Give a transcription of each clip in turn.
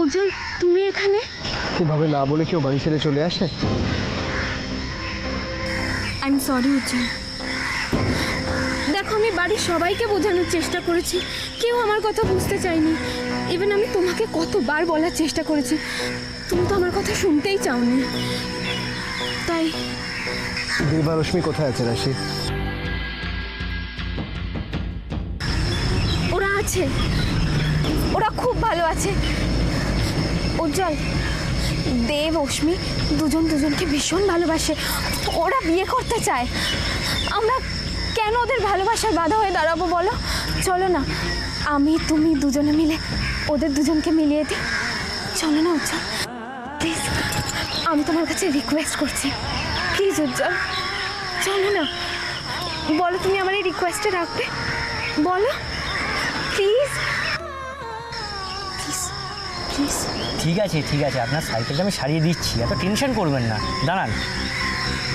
উজ্জ্বল, তুমি এখানে? কিভাবে না বলে কেউ বাড়ি ছেড়ে চলে আসে? আই এম সরি উজ্জ্বল। দেখো, আমি বাড়ির সবাইকে বোঝানোর চেষ্টা করেছি, কেউ আমার কথা বুঝতে চায়নি। ইভেন আমি তোমাকে কতবার বলার চেষ্টা করেছি, তুমি তো আমার কথা শুনতেই চাওনি। তাই দেবা রশ্মি কোথায় আছে রাশি? ওরা আছে, ওরা খুব ভালো আছে। উজ্জ্বল, দেব অশ্মি দুজন দুজনকে ভীষণ ভালোবাসে, ওরা বিয়ে করতে চায়। আমরা কেন ওদের ভালোবাসার বাধা হয়ে দাঁড়াবো বলো? চলো না, আমি তুমি দুজনে মিলে ওদের দুজনকে মিলিয়ে দিই। চলো না উজ্জ্বল, প্লিজ, আমি তোমার কাছে রিকোয়েস্ট করছি, প্লিজ উজ্জ্বল, চলো না। বলো তুমি আমার এই রিকোয়েস্টে রাখবে, বলো প্লিজ প্লিজ প্লিজ। ঠিক আছে ঠিক আছে, আপনার সাইকেলটা আমি সারিয়ে দিচ্ছি, এত টেনশন করবেন না। দাঁড়ান,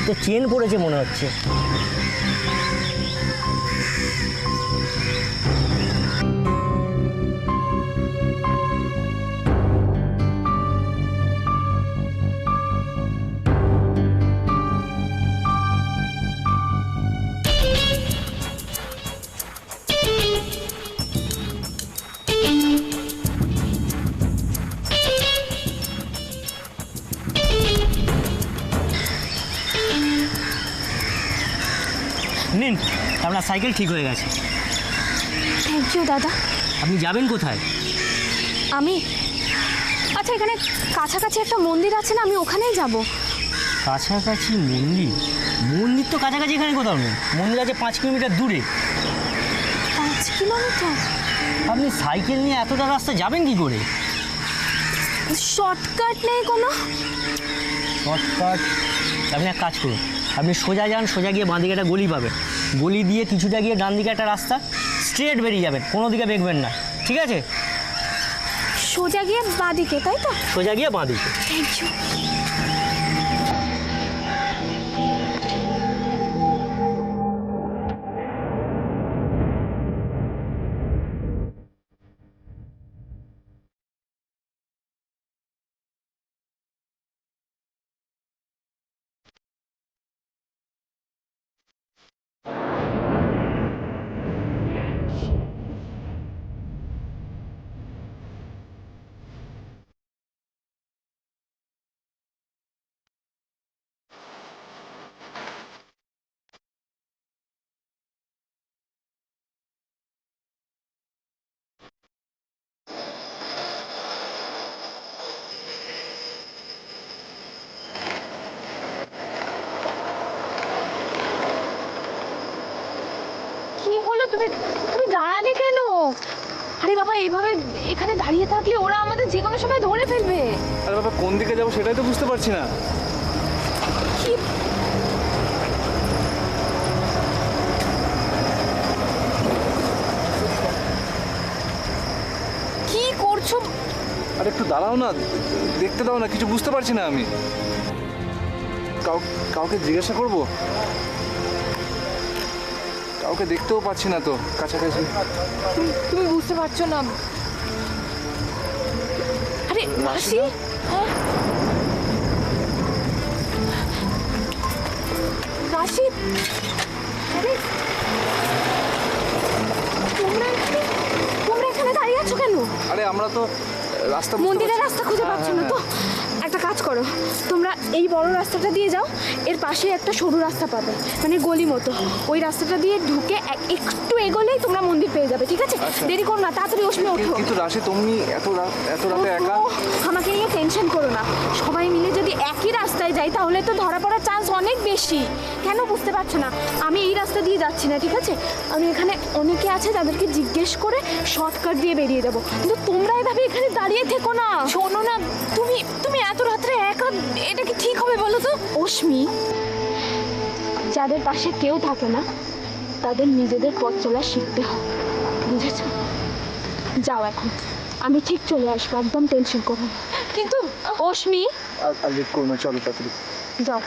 তো চেন পড়েছে মনে হচ্ছে। নিন, আপনার সাইকেল ঠিক হয়ে গেছে। থ্যাংক ইউ দাদা। আপনি যাবেন কোথায়? আমি, আচ্ছা, এখানে কাছাকাছি একটা মন্দির আছে না, আমি ওখানেই যাব। কাছাকাছি মন্দির? মন্দির তো কাছাকাছি এখানে কোথাও নেই, মন্দির আছে 5 কিলোমিটার দূরে। 5 কিলোমিটার? আপনি সাইকেল নিয়ে এতটা রাস্তা যাবেন কি করে? শর্টকাট নেই কোনো? শর্টকাট? আপনি এক কাজ করুন, আপনি সোজা যান, সোজা গিয়ে বাঁ দিকে একটা গলি পাবেন, গলি দিয়ে কিছুটা গিয়ে ডান দিকে একটা রাস্তা, স্ট্রেট বেরিয়ে যাবেন, কোনো দিকে দেখবেন না, ঠিক আছে? সোজা গিয়ে বাঁদিকে, তাই তো? সোজা গিয়ে বাঁ দিকে। Thank you. কি হলো, তুমি তুমি দাঁড়ালে কেন? আরে বাবা, এইভাবে এখানে দাঁড়িয়ে থাকলে ওরা আমাদের যে কোনো সময় ধরে ফেলবে। আরে বাবা, কোন দিকে যাবো সেটাই তো বুঝতে পারছি না। কি কি করছো? আরে একটু দাঁড়াও না, দেখতে দাও না, কিছু বুঝতে পারছি না আমি। কাউকে জিজ্ঞাসা করব? কাউকে দেখতেও পাচ্ছি না তো কাছাকাছি। তুমি বুঝতে পারছো না? আরে মাসি, হ্যাঁ রাশি, আরে তোমরা এখানে দাঁড়িয়ে আছো কেন? আরে আমরা তো রাস্তা মন্দিরের রাস্তা খুঁজে পাচ্ছ না তো? একটা কাজ করো, তোমরা এই বড় রাস্তাটা দিয়ে যাও, এর পাশে একটা সরু রাস্তা পাবে, মানে গলি মতো, ওই রাস্তাটা দিয়ে ঢুকে একটু এগোলেই তোমরা মন্দির পেয়ে যাবে, ঠিক আছে? দেরি করো না, তাড়াতাড়ি অসমে ওঠো। কিন্তু রাশি, তুমি এত রাতে একা? আমাকে নিয়ে টেনশন করো না, সবাই মিলে যদি একই রাস্তায় যাই তাহলে তো ধরা পড়ার চান্স অনেক বেশি। কেন বুঝতে পারছো না? আমি এই রাস্তা দিয়ে যাচ্ছি না, ঠিক আছে? আমি এখানে অনেকে আছে যাদেরকে জিজ্ঞেস করে শর্টকাট দিয়ে বেরিয়ে যাবো, কিন্তু তোমরা এভাবে এখানে দাঁড়িয়ে থেকো না। শোনো না, তুমি তুমি এত রাত্রে একা, এটা কি ঠিক হবে বলো তো? অশ্মি, যাদের পাশে কেউ থাকে না তাদের নিজেদের পথ চলা শিখতে হয়, বুঝেছ? যাও এখন, আমি ঠিক চলে আসবো, একদম টেনশন করো না। কিন্তু অশ্মি, আর লেট করো না, চলো তাড়াতাড়ি যাও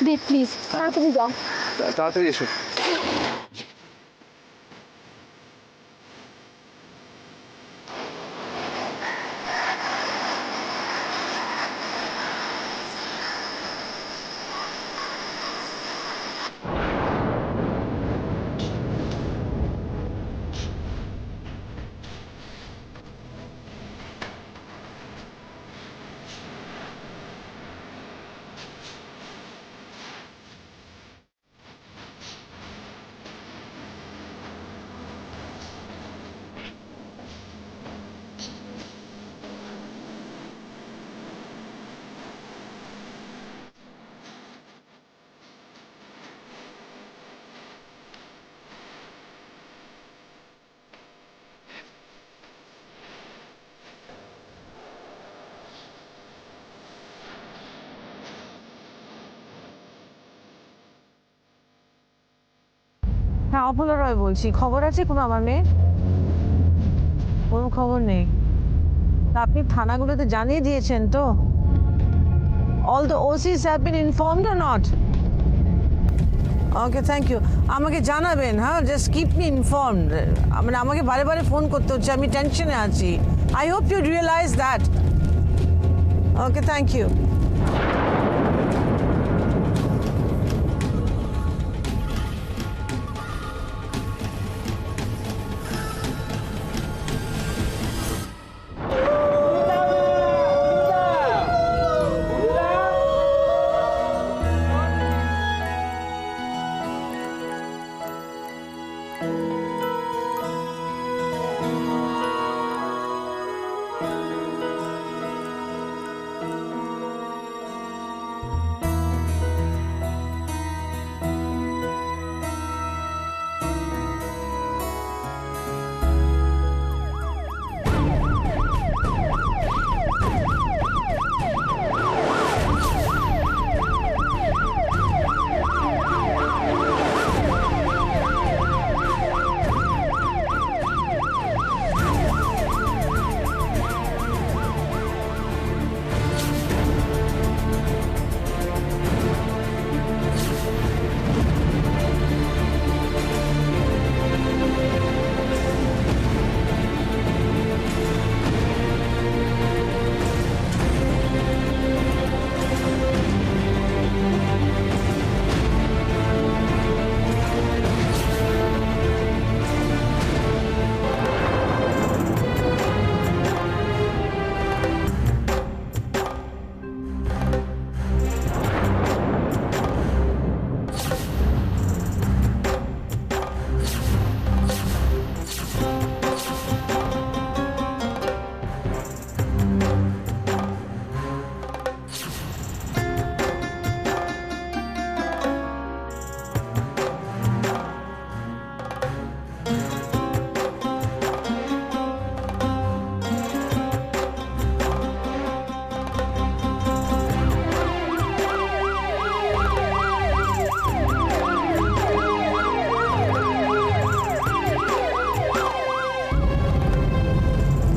দে, প্লিজ তাড়াতাড়ি যাও। তাড়াতাড়ি এসো। হ্যাঁ অপলা রয় বলছি। খবর আছে কোনো আমার মেয়ে? কোনো খবর নেই। তা আপনি থানাগুলোতে জানিয়ে দিয়েছেন তো? All the OCs have been informed or not? Okay, thank you. আমাকে জানাবেন, হ্যাঁ, জাস্ট কিপ মি ইনফর্মড। মানে আমাকে বারে বারে ফোন করতে হচ্ছে, আমি টেনশনে আছি। I hope you realise that. Okay, thank you.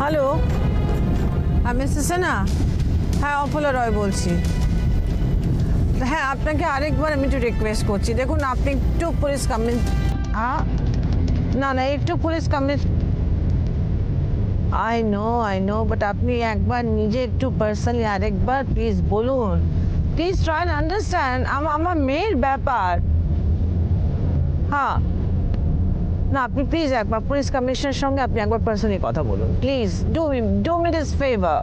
Hello, হ্যাঁ মিসেস সিনহা, হ্যাঁ অপলা রয় বলছি। হ্যাঁ, আপনাকে আরেকবার আমি একটু রিকোয়েস্ট করছি, দেখুন আপনি একটু পুলিশ কমিট, না না একটু police commit, I know but আপনি একবার নিজে একটু পার্সোনালি আরেকবার প্লিজ বলুন, প্লিজ ট্রাই অ্যান্ড আন্ডারস্ট্যান্ড। আমার মেয়ের ব্যাপার। হ্যাঁ, না আপনি প্লিজ একবার পুলিশ কমিশনারের সঙ্গে আপনি একবার পার্সোনালি কথা বলুন, please do me this favour.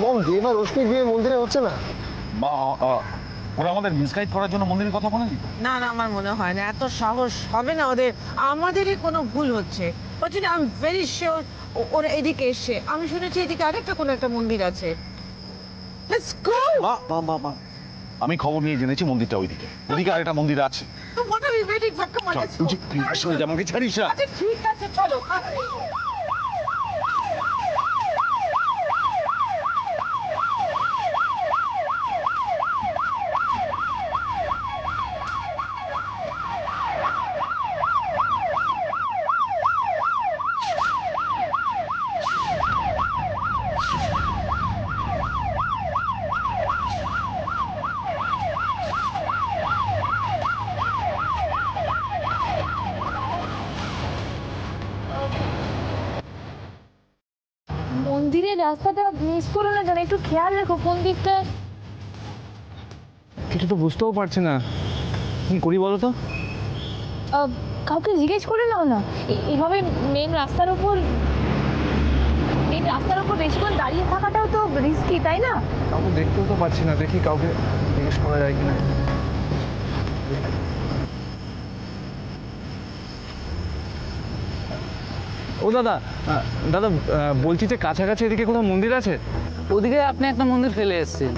মম দেবা রশ্মি বিয়ে মন্দিরে হচ্ছে না? ওরা আমাদের মিসগাইড করার জন্য মন্দিরের কথা বলেনি? না না, আমার মনে হয় না এত সাহস হবে না ওদের। আমাদেরই কোনো ভুল হচ্ছে। ওই জন্য আই এম ভেরি শিওর ওরা এদিকে এসে, আমি শুনেছি এদিকে আরেকটা কোনো একটা মন্দির আছে। Let's go. মা আমি খবর নিয়ে জেনেছি মন্দিরটা ওইদিকে আরেকটা মন্দির আছে। তো what are you waiting for? Come on, let's go. তুই আসলে আমাকে ছাড়িস না। আচ্ছা ঠিক আছে, চলো। মন্দিরের রাস্তাটা মিস করো না জানো, একটু খেয়াল রেখো কোন দিকটা। কিছু তো বুঝতেও পারছি না, কি করি বলো তো? কাউকে জিজ্ঞেস করে নাও না। এভাবে মেন রাস্তার উপর রাস্তার উপর বেশিক্ষণ দাঁড়িয়ে থাকাটাও তো রিস্কি, তাই না? কাউকে দেখতেও তো পাচ্ছি না, দেখি কাউকে জিজ্ঞেস করা যায় কিনা। ও দাদা, দাদা বলছি যে কাছাকাছি এদিকে কোথাও মন্দির আছে? ওদিকে আপনি একটা মন্দির ফেলে এসেছেন।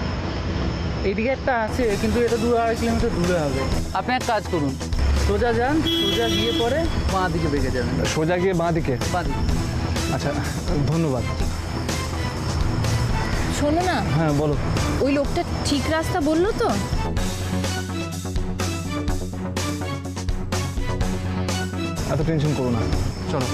এইদিকে একটা আছে, কিন্তু এটা 2-2.5 কিলোমিটার দূরে হবে। আপনি এক কাজ করুন, সোজা যান, সোজা গিয়ে পরে বাঁ দিকে বেঁকে যাবেন। সোজা গিয়ে বাঁ দিকে? বাঁ দিকে। আচ্ছা, ধন্যবাদ। শোনো না, হ্যাঁ বলো। ওই লোকটা ঠিক রাস্তা বললো তো? এত টেনশন করো না, চলো।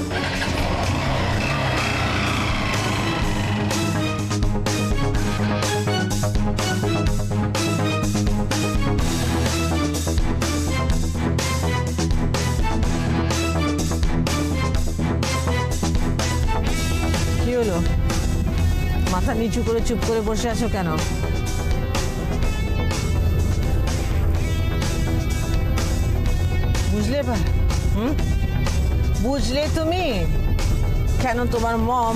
কি হলো? মাথা নিচু করে চুপ করে বসে আছো কেন? বুঝলে বুঝলে তুমি কেন তোমার মম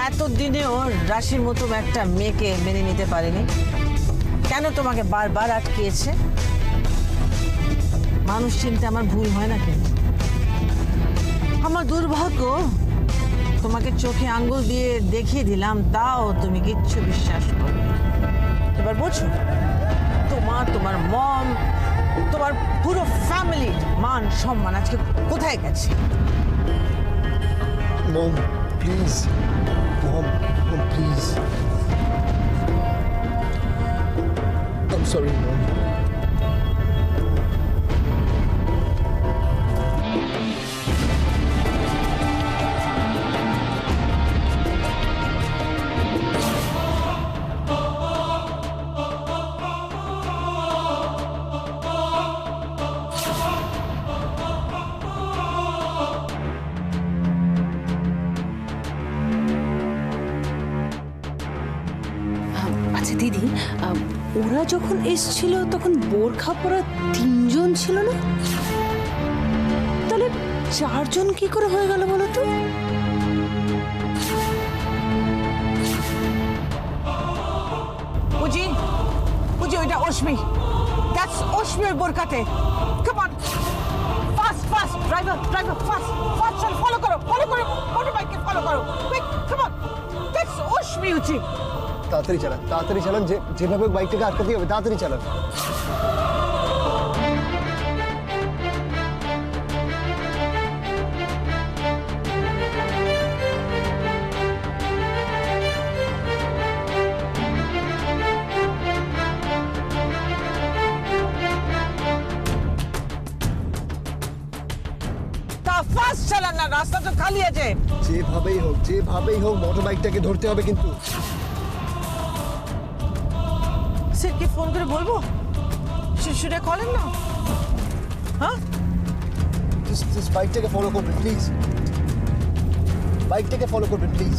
এতদিনেও রাশির মতো একটা মেয়েকে মেনে নিতে পারেনি? কেন তোমাকে বারবার আটকিয়েছে? মানুষ চিনতে আমার ভুল হয় না কেন? আমার দুর্ভাগ্য, তোমাকে চোখে আঙ্গুল দিয়ে দেখিয়ে দিলাম, তাও তুমি কিচ্ছু বিশ্বাস করো। এবার বোঝো, তোমার মম, তোমার পুরো ফ্যামিলির মান সম্মান আজকে কোথায় গেছে? Mom please, mom please, I am sorry mom. আচ্ছা দিদি, ওরা যখন এসছিল তখন বোরখা পরা 3 জন ছিল না? তাহলে 4 জন কি করে হয়ে গেল বলো তো? বুঝি ওইটা অশ্মি, দ্যাটস অশ্মির বোরকাতে। Come on, fast fast, driver fast fast, follow করো মোটরবাইককে ফলো করো, quick, come on, that's Ashmi উচি। তাড়াতাড়ি চালান, যেভাবে বাইকটাকে আটকাতে হবে, তাড়াতাড়ি চালান। তা ফাস্ট চালান না, রাস্তা তো খালি আছে। যেভাবেই হোক মোটর বাইকটাকে ধরতে হবে কিন্তু। স্যারকে ফোন করে বলবো? শুড আই কল হিম নাও? হ্যাঁ, Just বাইকটাকে ফলো করবেন প্লিজ, বাইকটাকে ফলো করবেন প্লিজ।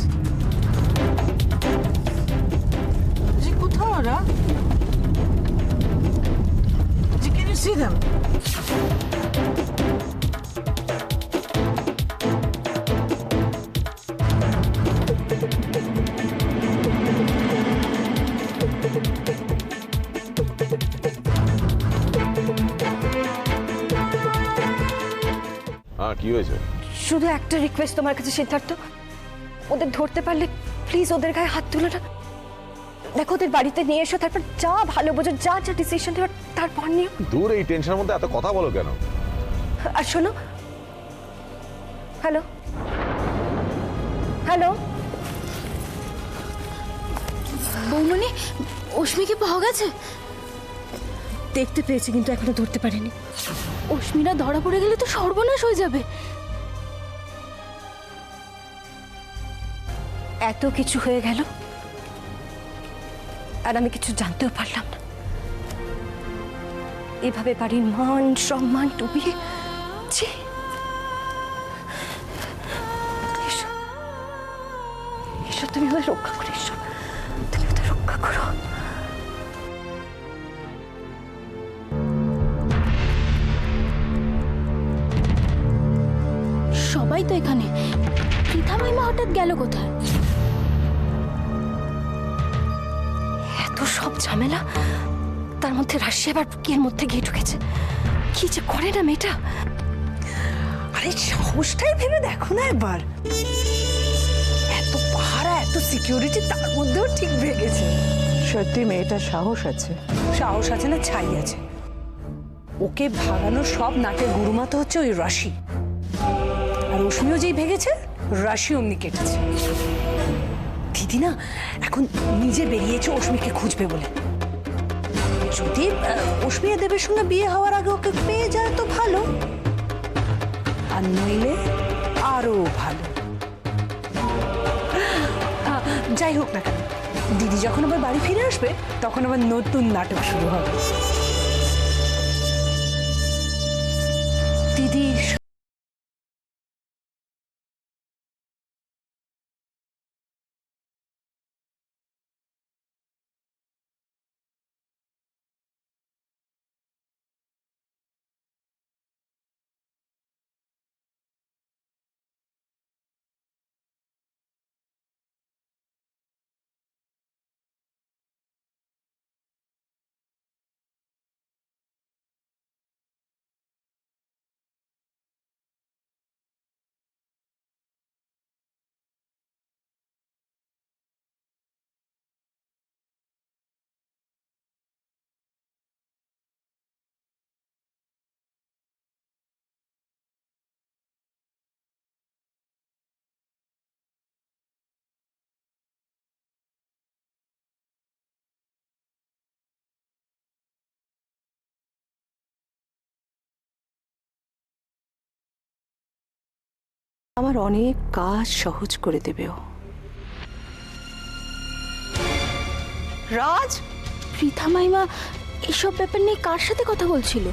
জি কোথাও ওরা? জি, ক্যান ইউ সি দেম? হ্যাঁ, কি হয়েছে? শুধু একটা রিকোয়েস্ট তোমার কাছে সিদ্ধার্থ, ওদের ধরতে পারলে প্লিজ ওদের গায়ে হাত তুলো না। দেখো, ওদের বাড়িতে নিয়ে এসো, তারপর যা ভালো বোঝো, যা ডিসিশন নেওয়ার তারপর নিও। দূর, এই টেনশনের মধ্যে এত কথা বলো কেন? আর শোনো, হ্যালো হ্যালো, বৌমনি, অশ্মিকে পাওয়া গেছে? দেখতে পেয়েছি কিন্তু এখনো ধরতে পারিনি। অশ্মিরা ধরা পড়ে গেলে তো সর্বনাশ হয়ে যাবে। এত কিছু হয়ে গেল আর আমি কিছু জানতেও পারলাম না। এভাবে বাড়ির মান সম্মান ডুবিয়ে, ছি। ঈশ্বর, তুমি ওদের রক্ষা করো, ঈশ্বর তুমি ওদের রক্ষা করো। সবাই তো এখানে, পৃথা মাইমা হঠাৎ গেল কোথায়? ঝামেলা, তার মধ্যে রাশিয়া আবার এর মধ্যে গিয়ে ঢুকেছে। কি যে করে না মেয়েটা। আরে সাহসটাই ভেবে দেখো না একবার, এত পাহারা এত সিকিউরিটি, তার মধ্যেও ঠিক ভেগেছে। সত্যি মেয়েটার সাহস আছে। সাহস আছে না ছাই আছে। ওকে ভাগানোর সব নাটের গুরুমা তো হচ্ছে ওই রাশি, আর অশ্মিও যেই ভেগেছে রাশি অমনি কেটেছে। দিদি না এখন নিজে বেরিয়েছে অশ্মিকে খুঁজবে বলে। যদি অশ্মি দেবের সঙ্গে বিয়ে হওয়ার আগে ওকে পেয়ে যায় তো ভালো, আর নইলে আরো ভালো। যাই হোক না কেন, দিদি যখন আবার বাড়ি ফিরে আসবে তখন আবার নতুন নাটক শুরু হবে। দিদি আমার অনেক কাজ সহজ করে দেবে ও। রাজ, পৃথা মাইমা এসব ব্যাপার নিয়ে কার সাথে কথা বলছিল?